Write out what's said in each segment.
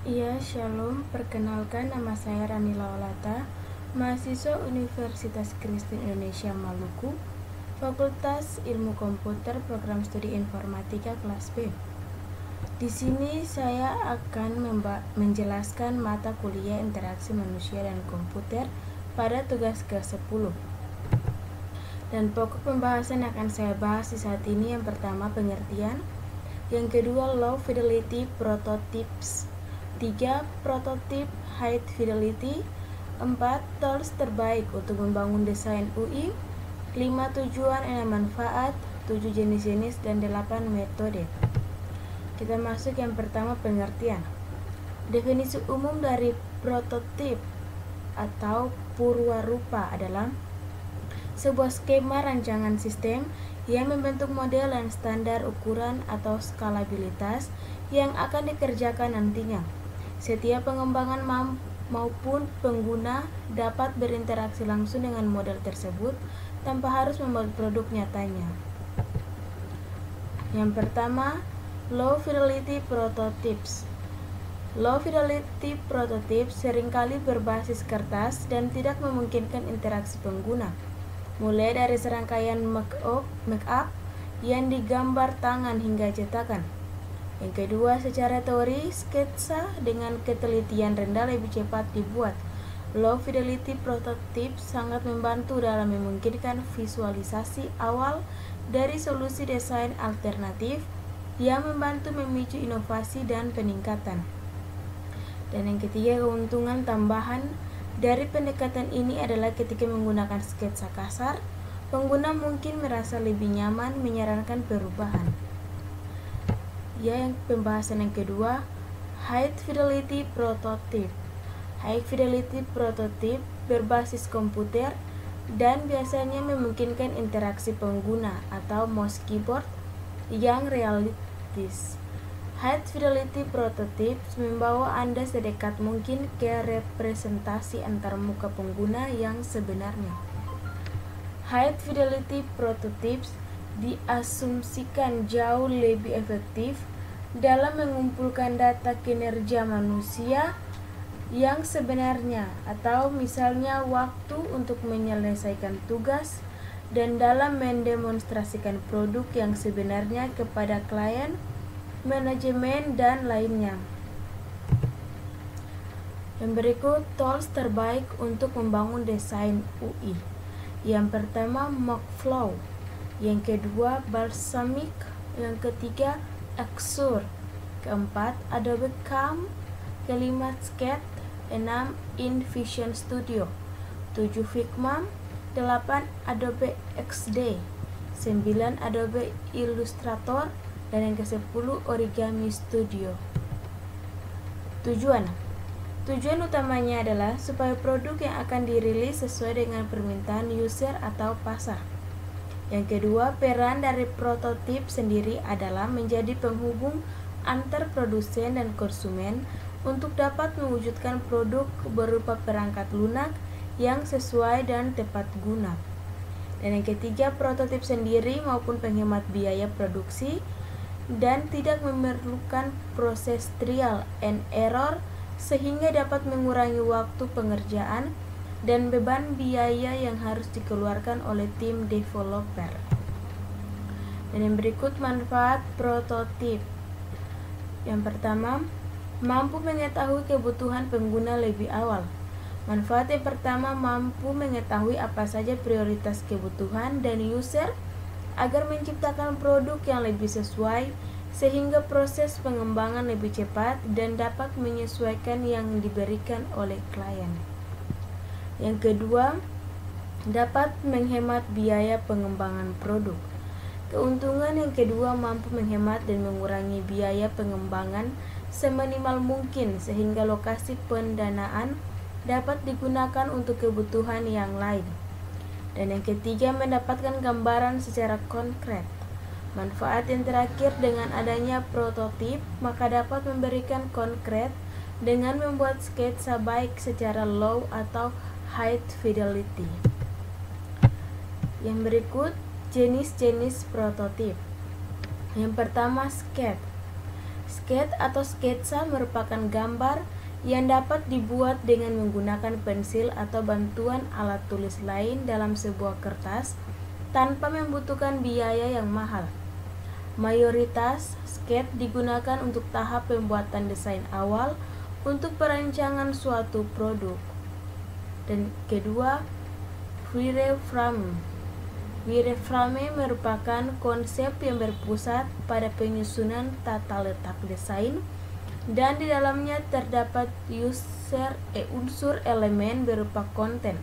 Iya, Shalom. Perkenalkan, nama saya Rani Laolata, mahasiswa Universitas Kristen Indonesia Maluku, Fakultas Ilmu Komputer, Program Studi Informatika kelas B. Di sini saya akan menjelaskan mata kuliah Interaksi Manusia dan Komputer pada tugas ke-10. Dan pokok pembahasan yang akan saya bahas di saat ini, yang pertama pengertian, yang kedua low fidelity prototypes, 3. Prototip high fidelity, 4. Tools terbaik untuk membangun desain UI, 5. Tujuan dan manfaat, 7. Jenis-jenis, dan 8. Metode. Kita masuk yang pertama, pengertian. Definisi umum dari prototip atau purwarupa adalah sebuah skema rancangan sistem yang membentuk model dan standar ukuran atau skalabilitas yang akan dikerjakan nantinya. Setiap pengembangan maupun pengguna dapat berinteraksi langsung dengan model tersebut tanpa harus membuat produk nyatanya. Yang pertama, low fidelity prototypes. Low fidelity prototypes seringkali berbasis kertas dan tidak memungkinkan interaksi pengguna, mulai dari serangkaian mock-up yang digambar tangan hingga cetakan. Yang kedua, secara teori, sketsa dengan ketelitian rendah lebih cepat dibuat. Low fidelity prototype sangat membantu dalam memungkinkan visualisasi awal dari solusi desain alternatif yang membantu memicu inovasi dan peningkatan. Dan yang ketiga, keuntungan tambahan dari pendekatan ini adalah ketika menggunakan sketsa kasar, pengguna mungkin merasa lebih nyaman menyarankan perubahan. Yang pembahasan yang kedua, high fidelity prototype. High fidelity prototype berbasis komputer dan biasanya memungkinkan interaksi pengguna atau mouse keyboard yang realistis. High fidelity prototype membawa Anda sedekat mungkin ke representasi antarmuka pengguna yang sebenarnya. High fidelity prototypes diasumsikan jauh lebih efektif dalam mengumpulkan data kinerja manusia yang sebenarnya, atau misalnya waktu untuk menyelesaikan tugas, dan dalam mendemonstrasikan produk yang sebenarnya kepada klien, manajemen, dan lainnya. Yang berikut, tools terbaik untuk membangun desain UI. Yang pertama, Mockflow. Yang kedua, Balsamiq. Yang ketiga, Axure. Keempat, Adobe CAM. Kelima, Sketch. 6. InVision Studio. 7. Figma. 8. Adobe XD. 9. Adobe Illustrator. Dan yang ke-10, Origami Studio. Tujuan utamanya adalah supaya produk yang akan dirilis sesuai dengan permintaan user atau pasar. Yang kedua, peran dari prototip sendiri adalah menjadi penghubung antar produsen dan konsumen untuk dapat mewujudkan produk berupa perangkat lunak yang sesuai dan tepat guna. Dan yang ketiga, prototip sendiri maupun penghemat biaya produksi dan tidak memerlukan proses trial and error sehingga dapat mengurangi waktu pengerjaan dan beban biaya yang harus dikeluarkan oleh tim developer. Dan yang berikut, manfaat prototip. Yang pertama, mampu mengetahui kebutuhan pengguna lebih awal. Manfaat yang pertama, mampu mengetahui apa saja prioritas kebutuhan dan user agar menciptakan produk yang lebih sesuai, sehingga proses pengembangan lebih cepat dan dapat menyesuaikan yang diberikan oleh klien. Yang kedua, dapat menghemat biaya pengembangan produk. Keuntungan yang kedua, mampu menghemat dan mengurangi biaya pengembangan seminimal mungkin sehingga lokasi pendanaan dapat digunakan untuk kebutuhan yang lain. Dan yang ketiga, mendapatkan gambaran secara konkret. Manfaat yang terakhir, dengan adanya prototip, maka dapat memberikan konkret dengan membuat sketsa baik secara low atau high fidelity. Yang berikut, jenis-jenis prototip. Yang pertama, sketch. Sketch atau sketsa merupakan gambar yang dapat dibuat dengan menggunakan pensil atau bantuan alat tulis lain dalam sebuah kertas tanpa membutuhkan biaya yang mahal. Mayoritas sketch digunakan untuk tahap pembuatan desain awal untuk perancangan suatu produk. Dan kedua, wireframe. Wireframe merupakan konsep yang berpusat pada penyusunan tata letak desain dan di dalamnya terdapat unsur elemen berupa konten.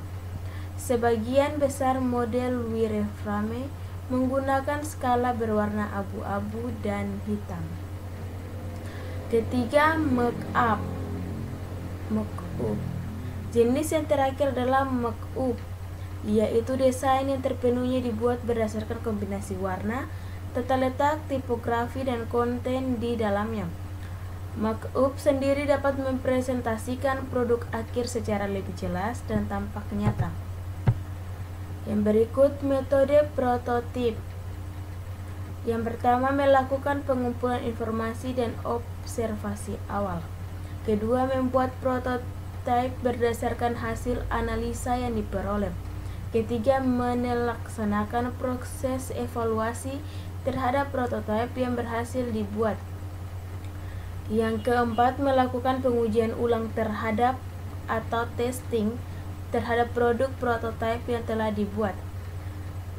Sebagian besar model wireframe menggunakan skala berwarna abu-abu dan hitam. Ketiga, mock-up. Jenis yang terakhir adalah mock-up, yaitu desain yang terpenuhnya dibuat berdasarkan kombinasi warna, tata letak, tipografi, dan konten di dalamnya. Mock-up sendiri dapat mempresentasikan produk akhir secara lebih jelas dan tampak nyata. Yang berikut metode prototip. Yang pertama, melakukan pengumpulan informasi dan observasi awal. Kedua, membuat prototipe berdasarkan hasil analisa yang diperoleh. Ketiga, melaksanakan proses evaluasi terhadap prototipe yang berhasil dibuat. Yang keempat, melakukan pengujian ulang terhadap atau testing terhadap produk prototipe yang telah dibuat.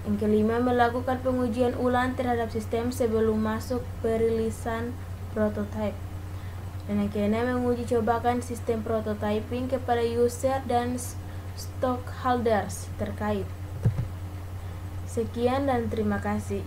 Yang kelima, melakukan pengujian ulang terhadap sistem sebelum masuk perilisan prototipe. Dan yang keenam, menguji cobakan sistem prototyping kepada user dan stockholders terkait. Sekian dan terima kasih.